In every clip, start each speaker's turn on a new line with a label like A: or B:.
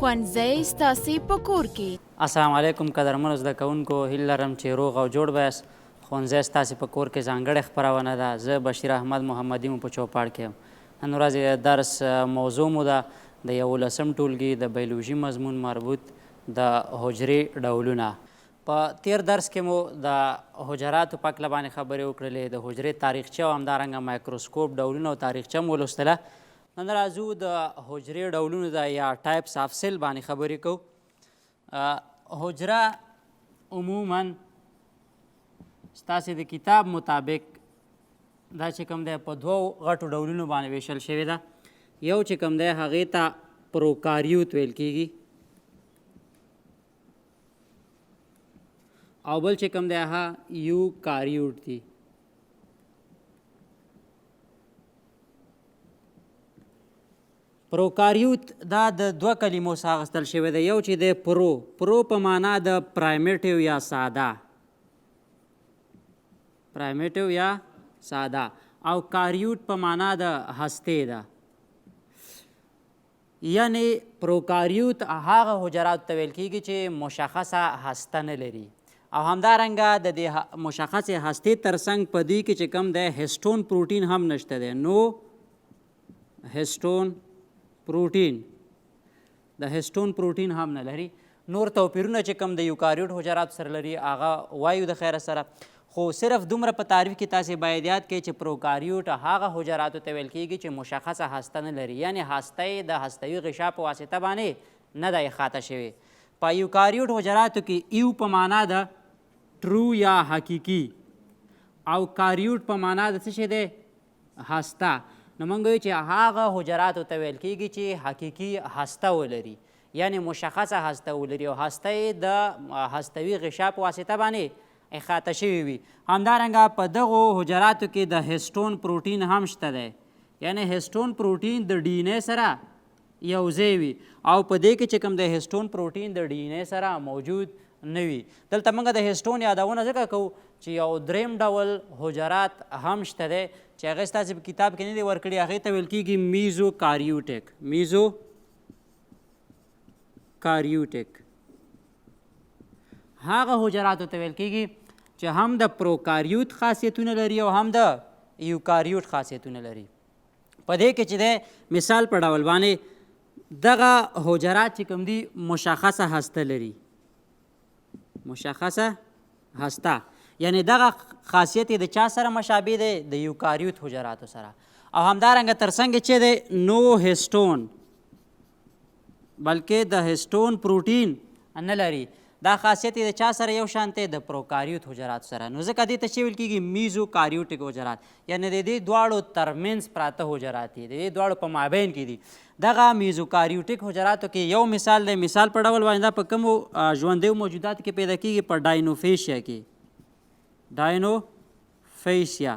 A: ښوونځی ستاسې په کور کې.
B: السلام علیکم قدرمنو زده کوونکو، هیله لرم چې روغ او جوړ به یاست. ښوونځی ستاسې په کور کې ځانګړې خپرونه ده. زه بشیر احمد محمدي مو په چوپاړ کې یم. نن ورځ درس موضوع مو ده د 11 ټولګي د بیولوژي مضمون مربوط د حجرې ډولونه. په تیر درس کې مو د حجراتو په هکله باندې خبرې وکړلې، د حجرې تاریخچه او همدارنګه مایکروسکوپ ډولونه او تاریخچه مو ولوستله. نن راځو د حجرې ډولونو د یا ټایپس آف سیل باندې خبرې کوو. حجره عموما ستاسې د کتاب مطابق دا چې کوم دی په دوو غټو ډولونو باندې ویشل شوې ده. یو چې کوم دی هغې ته پروکاریوت ویل کېږي او بل چې کوم دی هغه یوکاریوت دی. پروکاریوت دا د دوه کلمو څخه اخیستل شوی دی. یو چې دی پرو په معنا د پرایمیټیو یا ساده، پرایمیټیو یا ساده، او کاریوت په معنا د هستې ده. یعنی پروکاریوت هغه حجراتو ته ویل کېږي چې مشخصه هسته نه لري او همدارنګه د دې مشخصې هستې تر څنګ په دوی کې چې کوم دی هسټون پروټین هم نشته دی. نو هسټون پروټین، د هسټون پروټین هم نه لري. نور توپیرونه چې کوم د یوکاریوت حجراتو سره لري هغه وایو د خیره سره. خو صرف دومره په تعریف کې تاسې باید یاد کړئ چې پروکاریوت هغه حجراتو ته ویل کېږي چې مشخصه هسته نه لري، یعنې هسته یې د هستوي غشا په واسطه باندې نه ده احاطه شوې. په یوکاریوت حجراتو کې ایو په معنا د ټرو یا حقیقي او کاریوت په معنا د څه شی دی هسته. نو موږ وایو چې هغه حجراتو ته ویل کېږي چې حقیقي هسته ولري، یعنې مشخصه هسته ولري او هسته یې د هستوي غشا په واسطه باندې احاطه شوي وي. همدارنګه په دغو حجراتو کې د هسټون پروټین هم شته دی، یعنې هسټون پروټین د ډي ان اے سره یو ځای وي او په دې کې چې کوم د هسټون پروټین د ډي ان اے سره موجود نه وي. دلته موږ د هسټون یادونه ځکه کوو چې یو دریم ډول حجرات هم شته دی چې هغه ستاسې په کتاب کې نه دی ورکړي. هغې ته ویل کېږي میزو کاریوټک. میزو کاریوټک هغه حجراتو ته ویل کېږي چې هم د پروکاریوت خاصیتونه لري او هم د یوکاریوت خاصیتونه لري. په دې کې چې دی مثال په ډول باندې دغه حجرات چې کوم دي مشخصه هسته لري، مشخصه هسته، یعنی دغه خاصیت د چا سره مشابه دی؟ د یوکاریوت حجراتو سره. او همدارنګه تر څنګ چې دی نو هسټون، بلکې د هسټون پروټین نه لري. دا خاصیت د چا سره یو شان دی؟ د پروکاریوت حجراتو سره. نو ځکه دې ته چې ویل کېږي میزو کاریوټک حجرات، یعنی د دې دواړو ترمنځ پراته حجرات دي، د دې دواړو په مابین کې دي. دغه میزو کاریوټک حجراتو کې یو مثال دی. مثال په ډول باندې دا په کومو ژوندیو موجوداتو کې پیدا کېږي؟ په ډاینوفیشیا کې. ډاینوفیشیا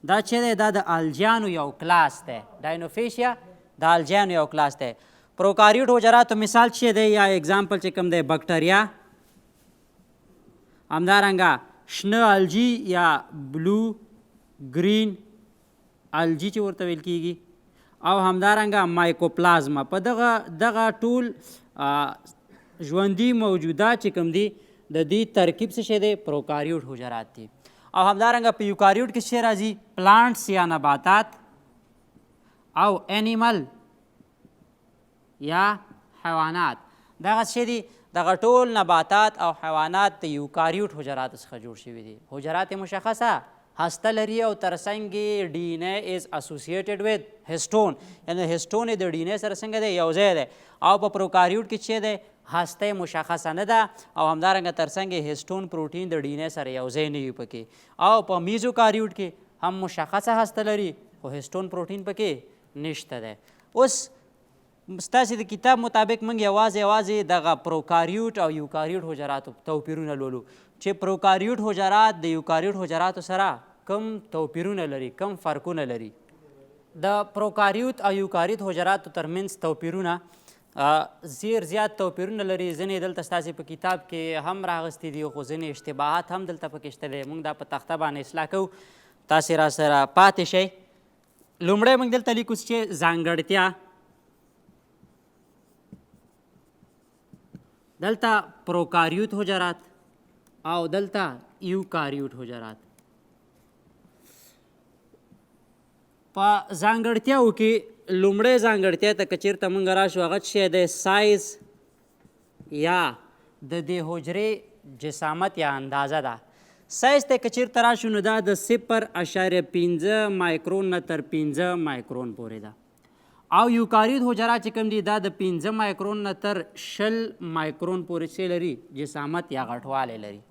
B: دا چې دی دا د الجیانو یو کلاس دی. ډاینوفیشیا د الجیانو یو کلاس دی. پروکاریوت حجراتو مثال چې دی یا اگزامپل چې کوم دی بکټریا، همدارنګه شنه الجی یا بلو گرین الجی چې ورته ویل کېږي، او همدارنګه مایکوپلازما. په دغه ټول ژوندي موجودات چې کوم دي د دې ترکیب څه شی دی؟ پروکاریوت حجرات دي. او همدارنګه په یوکاریوت کې څه راځي؟ پلانټس یا نباتات او انیمل یا حیوانات. دغه څه دي؟ دغه ټول نباتات او حیوانات د یوکاریوت حجراتو څخه جوړ شوي دي. حجرات مشخصه هسته لري او ترڅنګ یې ډي ان اے از اسوسییټډ ود هسټون، یعنې هسټون یې د ډي ان اے سره څنګه دی؟ یو ځای دی. او په پروکاریوت کې چې دی هسته مشخصه نه ده او همدارنګه ترڅنګ یې هسټون پروټین د ډي ان اے سره یو ځای نه وي پکې. او په میزو کاریوت کې هم مشخصه هسته لري خو هسټون پروټین پکې نشته دی. اوس ستاسې د کتاب مطابق موږ یوازې دغه پروکاریوت او یوکاریوت حجراتو توپیرونه لولو چې پروکاریوت حجرات د یوکاریوت حجراتو سره کم توپیرونه لري، کم فرقونه لري. د پروکاریوت او یوکاریوت حجراتو ترمنځ توپیرونه زیات توپیرونه لري. ځینې دلته ستاسې په کتاب کې هم راغستې دي خو ځینې اشتباهات هم دلته پکې شته دی. موږ دا په تخته باندې اصلاح کوو، تاسې را سره پاتې شئ. لومړی موږ دلته لیکو چې ځانګړتیا دلته پروکاریوت حجرات او دلته یوکاریوت حجرات. په ځانګړتیاو کې لومړی ځانګړتیا ته که چېرته موږ راشو هغه څه شی دی سایز یا د دې حجرې جسامت یا اندازه ده. سایز ته که چېرته راشو نو دا د 0.5 مایکرون نه تر 15 مایکرون پورې ده او یوکاریوت حجرات چې کوم دي دا د 15 مایکرون نه تر 20 مایکرون پورې څه لري جسامت یا غټوالی لري.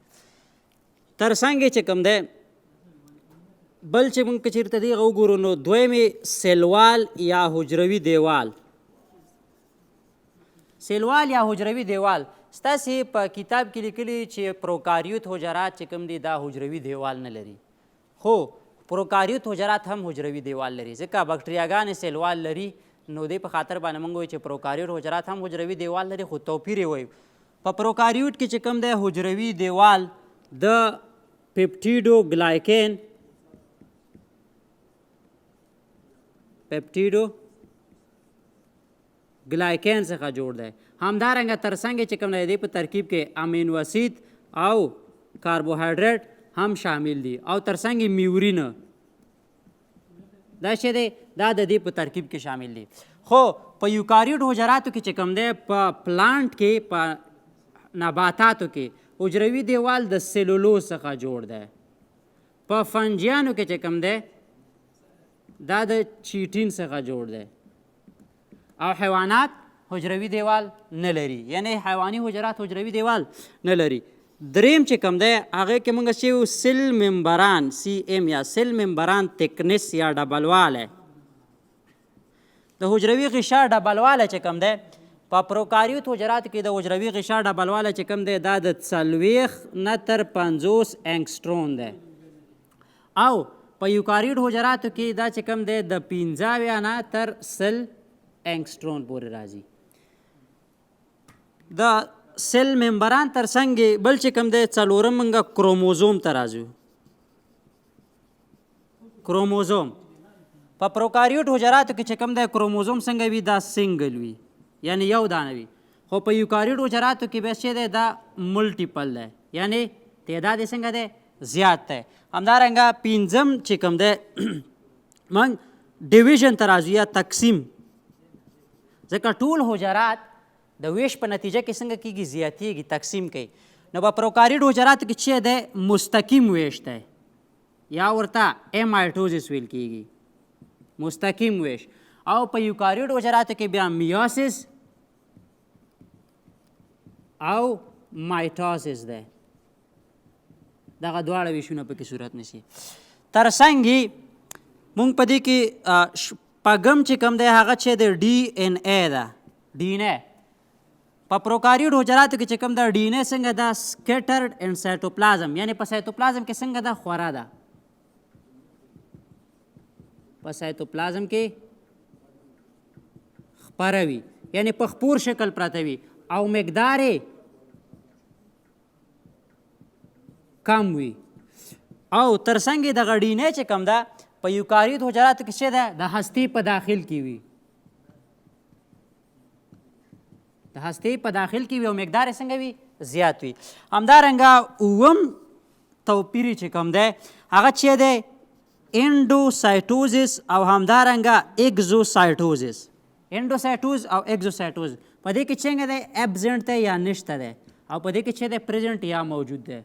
B: تر څنګه چې کوم دی بل چې موږ که چېرته دې وګورو نو دویمې سیلوال یا حجروي دیوال. سیلوال یا حجروي دیوال ستاسې په کتاب کې لیکلي چې پروکاریوت حجرات چې کوم دي دا حجروي دیوال نه لري خو پروکاریوت حجرات هم حجروي دیوال لري ځکه بکټریاګانې سیلوال لري نو دې په خاطر باندې موږ وایو چې پروکاریوت حجرات هم حجروي دیوال لري خو توپیر یې وایو. په پروکاریوت کې چې کوم دی حجروي دیوال د پیپټیډو ګلایکین څخه جوړ دی. همدارنګه تر څنګ چې کوم دی دې په ترکیب کې امینو اسید او کاربوهایډریټ هم شامل دي او تر څنګ میورین دا چې دی دا د دې په ترکیب کې شامل دي. خو په یوکاریوت حجراتو کې چې کوم دی په پلانټ کې په نباتاتو کې حجروي دیوال د سلولوز څخه جوړ دی. په فنجیانو کې چې کوم دی دا د چیټین څخه جوړ دی او حیوانات حجروي دیوال نه لري یعنی حیواني حجرات حجروي دیوال نه لري. دریم چې کوم دی هغې کې موږ چې سیل ممبران CM یا سیل ممبران تکنس یا ډبلوالی د حجروي غشا ډبلوالی چې کوم دی په پروکاریوت حجراتو کې د حجروي غشا ډبلوالی چې کوم دی دا د 40 نه تر 50 انګسټرون دی او په یوکاریوت حجراتو کې دا چې کوم دی د 15 نه تر 100 انګسټرون پورې راځي. د سیل ممبران تر څنګ بل چې کوم دی څلورم موږ کروموزوم ته راځو. کروموزوم په پروکاریوت حجراتو کې چې کوم دی کروموزوم څنګه وي دا سنګل وي یعنی یو دانه وي خو په یوکاریوت حجراتو کې بیا چې دی دا ملټیپل دی یعنی تعداد یې څنګه دی زیات دی. همدارنګه پنځم چې کوم دی موږ ډیویژن ته راځو یا تقسیم ځکه ټول حجرات د ویش په نتیجه کې څنګه کېږي زیاتېږي تقسیم کوي. نو په پروکاریوت حجراتو کې چې دی مستقیم ویش دی یا ورته ایمایټوزس ویل کېږي مستقیم ویش او په یوکاریوت حجراتو کې بیا میوسس او مایټوسس دی دغه دواړه ویشونه پکې صورت نیسي. تر څنګ مونږ په دې کې شپږم چې کوم دی هغه چې د DNA ده. DNA په پروکاریوت حجراتو کې چې کوم ده DNA څنګه ده سکیټرډ ان سایټوپلازم یعنی په سایټوپلازم کې څنګه ده خوره ده په سایټوپلازم کې خپره وي یعنی په خپور شکل پراته وي او مقدار کم وي او تر څنګ دغه DNA چې کوم ده په یوکاریوت حجراتو کې څه ده د هستې په داخل کې وي د هستې په داخل کې وي او مقدار یې څنګه وي زیات وي. همدارنګه اووم توپیر چې کوم دی هغه چې دی انډوسایټوزس او همدارنګه اګزوسایټوزس. انډوسایټوز او اګزوسایټوز په دې کې څنګه دی ایبزنټ دی یا نشته دی او په دې کې چې دی پریزنټ یا موجود دی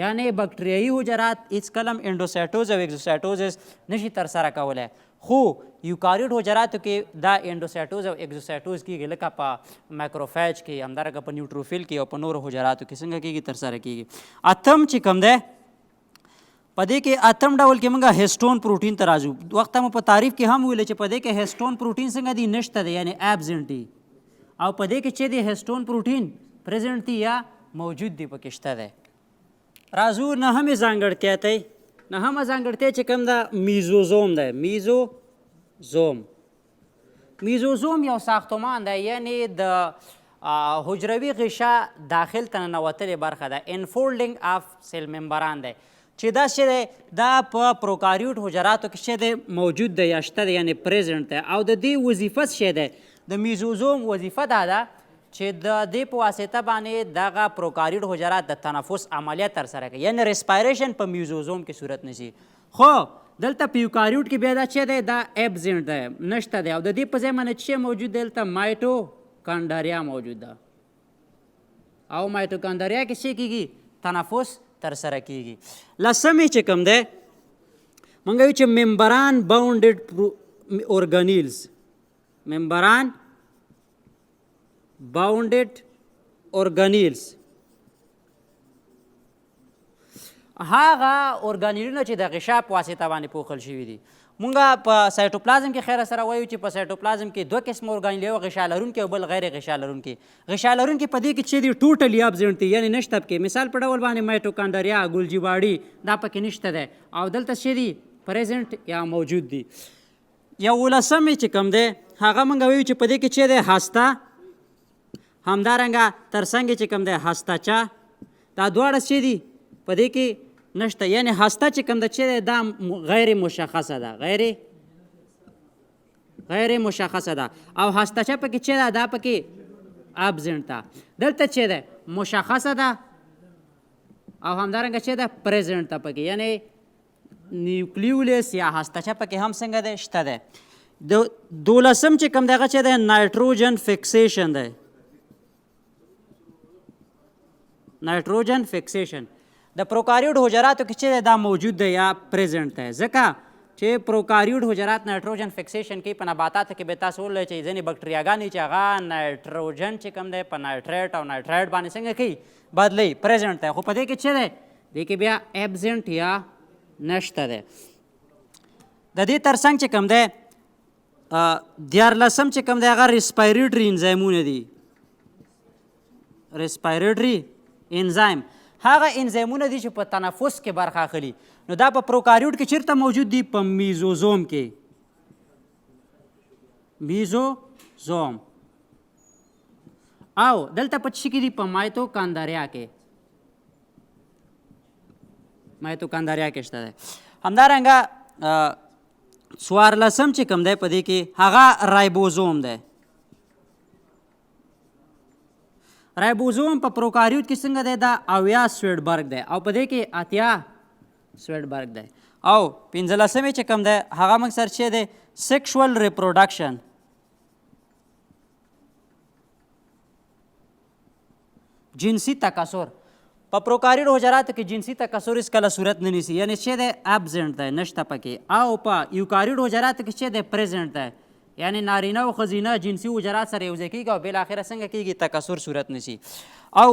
B: یعنی بکټریایي حجرات هیڅ کلم انډوسایټوز او اګزوسایټوزس نشي ترسره کولی خو یوکاریوت حجراتو کې دا انډوسایټوز او اګزوسایټوز کېږي لکه په مایکروفیج کې همدارنګه په نیوټروفیل کې او په نورو حجراتو کې څنګه کېږي ترسره کېږي. اتم چې کوم دی په دې کې اتم ډول کې موږ هیسټون پروټین ته راځو. وخت مو په تعریف کې هم ویل چې په دې کې هیسټون پروټین څنګه دی نشته دی یعنی ایبزنټ دی او په دې کې چې دی هیسټون پروټین پریزنټ دی یا موجود دی پکې شته دی. راځو نهمې ځانګړتیا ته. نهمه ځانګړتیا چې کوم ده میزوزوم دی. میزوزوم یو ساختمان دی یعنی د حجروي غشا داخل ته ننوتلې برخه ده. انفولډینګ آف سیل ممبران دی چې دا چې دی دا په پروکاریوت حجراتو کې چې دی موجود دی یا شته دی یعنی پریزنټ دی او د دې وظیفه څه دی د میزوزوم وظیفه دا ده چې د دې په واسطه باندې دغه پروکاریوت حجرات د تنفس عملیه ترسره کوي، یعنی ریسپایریشن په میوزوزوم کې صورت نیسي. خو دلته په یوکاریوت کې بیا دا چې دی دا ایبزنټ دی، نشته دی، او د دې په ځای باندې چې موجود دی دلته مایټوکانډریا موجود ده، او مایټوکانډریا کې څه کېږي؟ تنفس ترسره کېږي. لسمې چې کوم دی موږ وایو چې ممبران باونډډ اورګانیلز، ممبران باونډډ اورګانیلز هغه اورګانیلونه چې د غشا په واسطه باندې پوښل شوي دي. مونږ په سایټوپلازم کې خیر سره وایو چې په سایټوپلازم کې دوه قسم اورګانیل، یو غشا لرونکي او بل غیر غشا لرونکي. غشا لرونکي په دې کې چې دي ټوټلی ابزنټ دي، یعنی نشته پکې. مثال په ډول باندې مایټوکانډریا، ګولجي باډي دا پکې نشته دی، او دلته چې دي پریزنټ یا موجود دي. 11 چې کوم دی هغه مونږ وایو چې په دې کې چې دی هسته، همدارنګه ترڅنګ چې کوم دی هستچا، دا دواړه چې دي په دې کې نشته، یعنی هسته چې کوم ده چې دی دا غیر مشخصه ده، غیر مشخصه ده، او هستچا پکې چې ده دا پکې ابزنټ ده. دلته چې ده مشخصه ده او همدارنګه چې ده پریزنټ ده پکې، یعنی نیوکلیولیس یا هستچا پکې هم څنګه ده شته ده. 12 چې کوم دغه چې ده نایټروجن فکسیشن ده، نایټروجن فکسیشن د پروکاریوت حجراتو کې چې دا موجود دی یا پریزنټ دی، ځکه چې پروکاریوت حجرات نایټروجن فکسیشن کوي. په نباتاتو کې به تاسو ولیدئ چې ځینې بکټریاګانې چې هغه نایټروجن چې کوم دی په نایټریټ او نایټرایډ باندې څنګه کوي بدلوي، پریزنټ دی. خو په دې کې چې دی دې کې بیا ایبزنټ یا نشته دی. د دې ترڅنګ چې کوم دی 14 چې کوم دی هغه ریسپایریټري انزایمونه دي. ریسپایریټري انزایم هغه انزایمونه دي چې په تنفس کې برخه اخلي. نو دا په پروکاریوت کې چیرته موجود دي؟ په میزوزوم کې، میزوزوم. او دلته په څه کې دي؟ په مایټوکانډریا کې، مایټوکانډریا کې شته دی. همدارنګه 14 چې کوم دی په دې کې هغه رایبوزوم دی. رایبوزوم په پروکاریوت کې څنګه دی؟ دا 80 سویډبرګ دی، او په دې کې 80 سویډبرګ دی. او 15 چې کوم دی هغه موږ سره چې دی سیکشوال ریپروډکشن، جنسي تکثر. په پروکاریوت حجراتو کې جنسي تکثر هیڅ کله صورت نه نیسي، یعنی چې دی ابزنټ دی، نشته پکې. او په یوکاریوت حجراتو کې چې دی پریزنټ دی، یعنی نارینه او ښځینه جنسي حجرات سره یوځای کېږي او بالاخره څنګه کېږي؟ تکثر صورت نیسي. او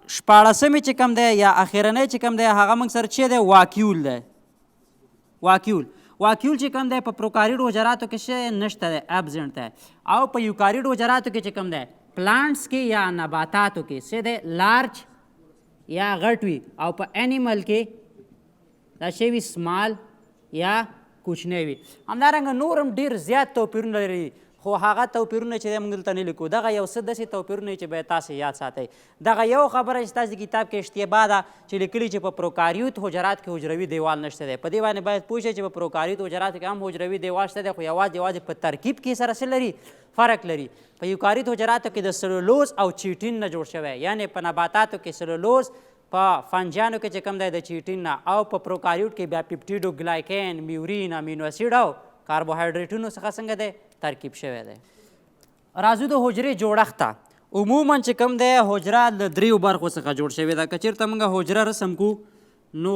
B: 14 چې کوم دی یا اخرنی چې کوم دی هغه موږ سره چې دی واکیول دی. واکیول چې کوم دی په پروکاریوت حجراتو کې چې نشته دی، ابزنټ دی. او په یوکاریوت حجراتو کې چې کوم دی پلانټس کې یا نباتاتو کې چې دی لارج یا غټ وي، او په انیمل کې دا شی وي سمال یا کوچنی وي. همدارنګه نور هم ډېر زیات توپیرونه لري، خو هغه توپیرونه چې دی موږ دلته نه لیکو. دغه یو څه داسې توپیرونه چې باید تاسې یاد ساتئ. دغه یو خبره چې ستاسې کتاب کې اشتباه ده چې لیکلي چې په پروکاریوت حجرات کې حجروي دیوال نشته دی. په دې باندې باید پوه شئ چې په پروکاریوت حجراتو کې هم حجروي دیوال شته دی، خو یوازې په ترکیب کې سره څه لري؟ فرق لري. په یوکاریوت حجراتو کې د سلولوز او چیټین نه جوړ شوی، یعنی په نباتاتو کې سلولوز، په فنجانو کې چې کوم دی د چیټین نه، او په پروکاریوت کې بیا پیپټیډو ګلایکین، میورین، امینو اسید او کاربوهایډریټونو څخه څنګه دی ترکیب شوی دی. راځو د حجرې جوړښت ته. عموما چې کوم دی حجره له 3 برخو څخه جوړ شوې ده. که چېرته موږ حجره رسم کو نو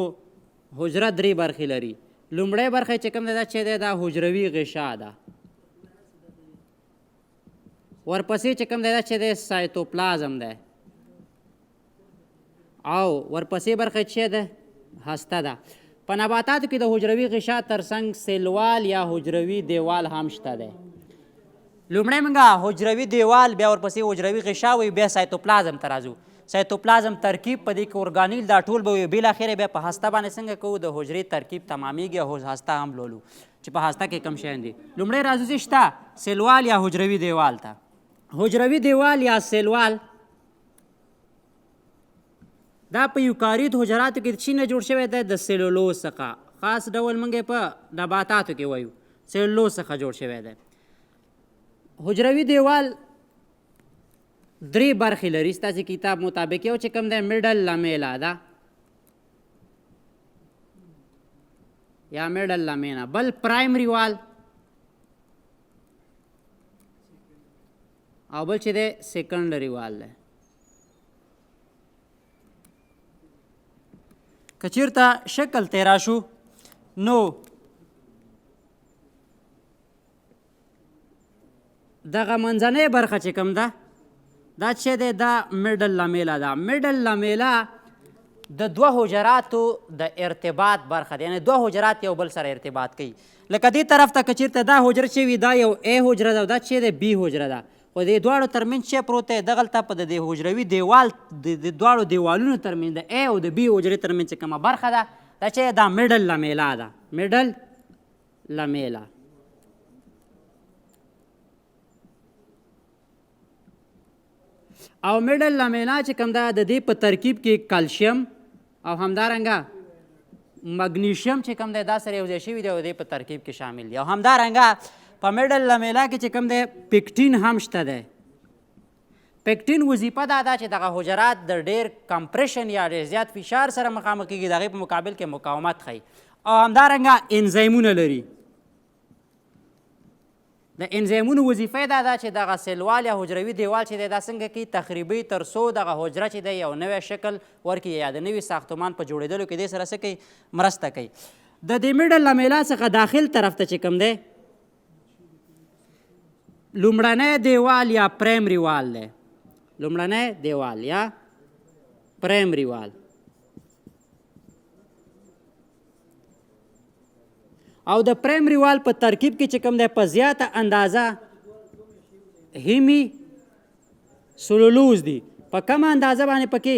B: حجره 3 برخې لري. لومړی برخه چې کوم دی دا چې دی دا حجروي غشا ده. ورپسې چې کوم دی دا چې دی سایتوپلازم دی، او ورپسې برخه چې ده هسته ده. په نباتاتو کې د حجروي غشا ترڅنګ سیلوال یا حجروي دیوال هم شته دی. لومړی موږ حجروي دیوال، بیا ورپسې حجروي غشا وي، بیا سایتوپلازم ته راځو. سایتوپلازم ترکیب په دې کې اورګانیل دا ټول به وي، بالاخره بیا په هسته باندې څنګه کوو؟ د حجرې ترکیب تمامیږي او هسته هم لولو چې په هسته کې کوم شیان دي. لومړی راځو چې شته سیلوال یا حجروي دیوال ته. حجروي دیوال یا سیلوال دا په یوکاریوت حجراتو کې چی نه جوړ شوی دی؟ د سیلولوز څخه. خاص ډول موږ په نباتاتو کې وایو سیلولوز څخه جوړ شوی دی. حجروي دیوال درې برخې لري ستاسې کتاب مطابق یو چې کوم دی میډل لمیلا ده یا میډل لمینا بل پرایمري وال او بل چې دی سیکنډري وال دی که چېرته شکل تیرا شو نو دغه منځنۍ برخه چې کوم ده دا چې دی دا میډل لمیلا ده میډل لمیلا د دوه حجراتو د ارتباط برخه ده یعنی دوه حجرات یو بل سره ارتباط کوي لکه دې طرف ته که چېرته دا حجره چې وي دا یو ا حجره ده او دا چې دی بي حجره ده خو د دواړو ترمنځ چې پروت دی دغلته په د حجروي دیوال د دواړو دیوالونو ترمنځ د ا او د بي حجرې ترمنځ چې کومه برخه ده دا چې دا میډل لمیلا ده میډل لمیلا او میډل لمیلا چې کوم ده د دې په ترکیب کې کلشیم او همدارنګه مګنیشیم چې کوم دی دا سره یو ځای شوي دی او د دې په ترکیب کې شامل دي او همدارنګه په میډل لمیلا کې چې کوم دی پیکټین هم شته دی پیکټین وظیفه دا ده چې دغه حجرات د ډېر کمپریشن یا ډېر زیات فشار سره مخامخ کېږي د هغې په مقابل کې مقاومت ښیي او همدارنګه انزیمونه لري د انزیمونو وظیفه دا ده چې دغه سلوال یا حجروي دیوال چې دی دا څنګه کوي تخریبي تر څو دغه حجره چې دی یو نوی شکل ورکړي یا د نوي ساختمان په جوړېدلو کې دې سره څه کوي مرسته کوي د دې میډل لمیلا څخه داخل طرف ته چې کوم دی لومړنی دیوال یا پرایمري وال دی لومړنی دیوال یا پرایمري وال او د پرایمري وال په ترکیب کې چې کوم دی په زیاته اندازه هیمی سلولوز دي په کمه اندازه باندې پکې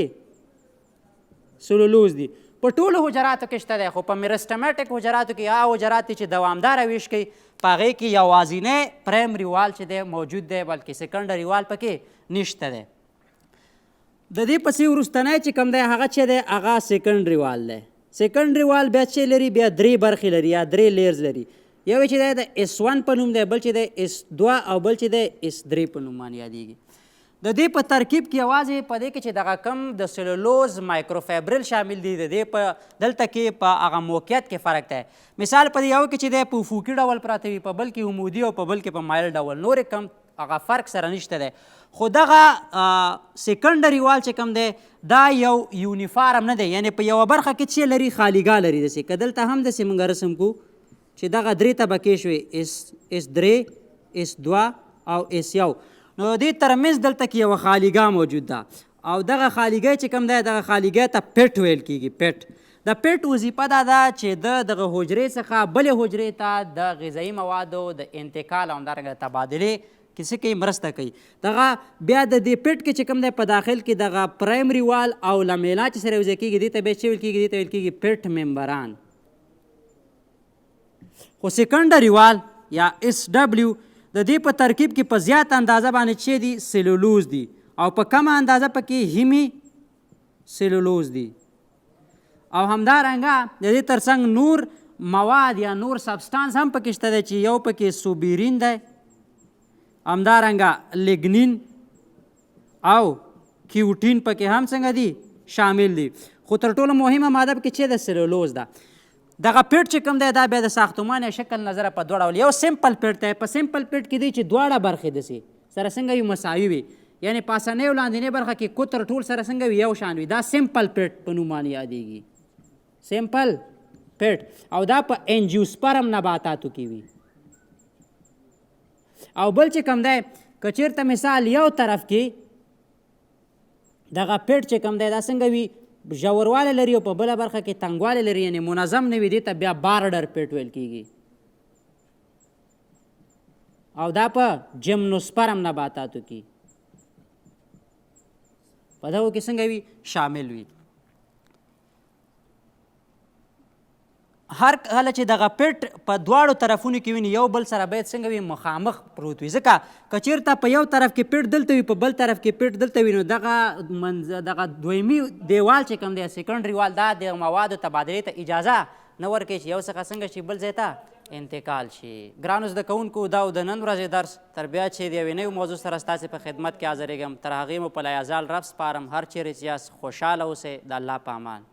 B: سلولوز دي په ټولو حجراتو کې شته دی خو په میرسټمیټک حجراتو کې هغه حجرات دي چې دوامداره ویش کوي په هغې کې یوازینی پرایمري وال چې دی موجود دی بلکې سیکنډري وال پکې نشته دی د دې پسې وروستنی چې کوم دی هغه چې دی هغه سیکنډري وال دی سیکنډري وال بیا چې لري بیا درې برخې لري یا درې لیرز لري یو چې دی د S1 په نوم دی بل چې دی S2 او بل چې دی S3 په نوم باندې یادېږي د دې په ترکیب کې یوازې په دې کې چې دغه کم د سلولوز مایکروفیبرل شامل دي د دې په دلته کې په هغه موقعیت کې فرق دی مثال په دې یو کې چې دی په افقي ډول پراته وي په بل کې عمودي او په بل کې په مایل ډول نورې کم هغه فرق سره نشته دی خو دغه سیکنډري وال چې کوم دی دا یو یونیفارم نه دی یعنی په یوه برخه کې چې لري خالیګاه لري داسې که دلته هم داسې موږ رسم کو چې دغه درې طبقې شوې S3 S2 او S1 نو دې ترمنځ دلته کې یوه خالیګاه موجود ده او دغه خالیګۍ چې کوم دی دغه خالیګۍ ته پیټ ویل کېږي پیټ د پیټ وظیفه دا ده چې دغه حجرې څخه بلې حجرې ته د غذایي موادو د انتقال او همدارنګه د تبادلې کې څه کوي مرسته کوي دغه بیا د دې پیټ کې چې کوم دی په داخل کې دغه پرایمري وال او لمیلا چې سره یوځای کېږي دې ته بیا څه ویل کېږي دې ته ویل کېږي پیټ ممبران خو سیکنډري وال یا SW د دې په ترکیب کې په زیات اندازه باندې چې دي سلولوز دي او په کمه اندازه پکې هیمی سلولوز دي او همدارنګه د دې ترڅنګ نور مواد یا نور سبسټانس هم پکې شته دی چې یو پکې سوبیرین دی همدارنګه لیګنین او کیوټین پکې هم څنګه دي شامل دي خو تر ټولو مهمه ماده پکې چې د سلولوز ده دغه پیټ چې کوم دی دا بیا د ساختمان یا شکل نظره په دوه ډول یو سمپل پیټ دی په سمپل پیټ کې دی چې دواړه برخې دسې سره څنګه وي مساوي وي یعنی پاسنۍ او لاندنۍ برخه کې قطر ټول سره څنګه وي یو شان وي دا سمپل پیټ په نوم باندې یادېږي سمپل پیټ او دا په انجیوسپرم نباتاتو کې وي او بل چې کوم دی که چېرته مثال یو طرف کې دغه پیټ چې کوم دی دا څنګه وي ژوروالی لري او په بله برخه کې تنګوالی لري یعنې منظم نه وي دې ته بیا بارډر پیټ ویل کېږي او دا په جمنوسپرم نباتاتو کې په دغو کې څنګه وي شامل وي هر کله چې دغه پیټ په دواړو طرفونو کې ویني یو بل سره باید څنګه وي مخامخ پروت وي ځکه که چېرته په یو طرف کې پیټ دلته وي په بل طرف کې پیټ دلته وي نو دغه دویمي دیوال چې کوم دی سیکنډري وال دا د موادو تبادلې ته اجازه نه ورکوي چې یو څخه څنګه شي بل ځای ته انتقال شي. ګرانو زده کوونکو دا و د نن ورځې درس. تر بیا چې د یوې نوې موضوع سره ستاسې په خدمت کې حاضرېږم، تر هغې مو په لایزال رب سپارم. هر چیرې چې یاست خوشحاله اوسئ. د الله په امان.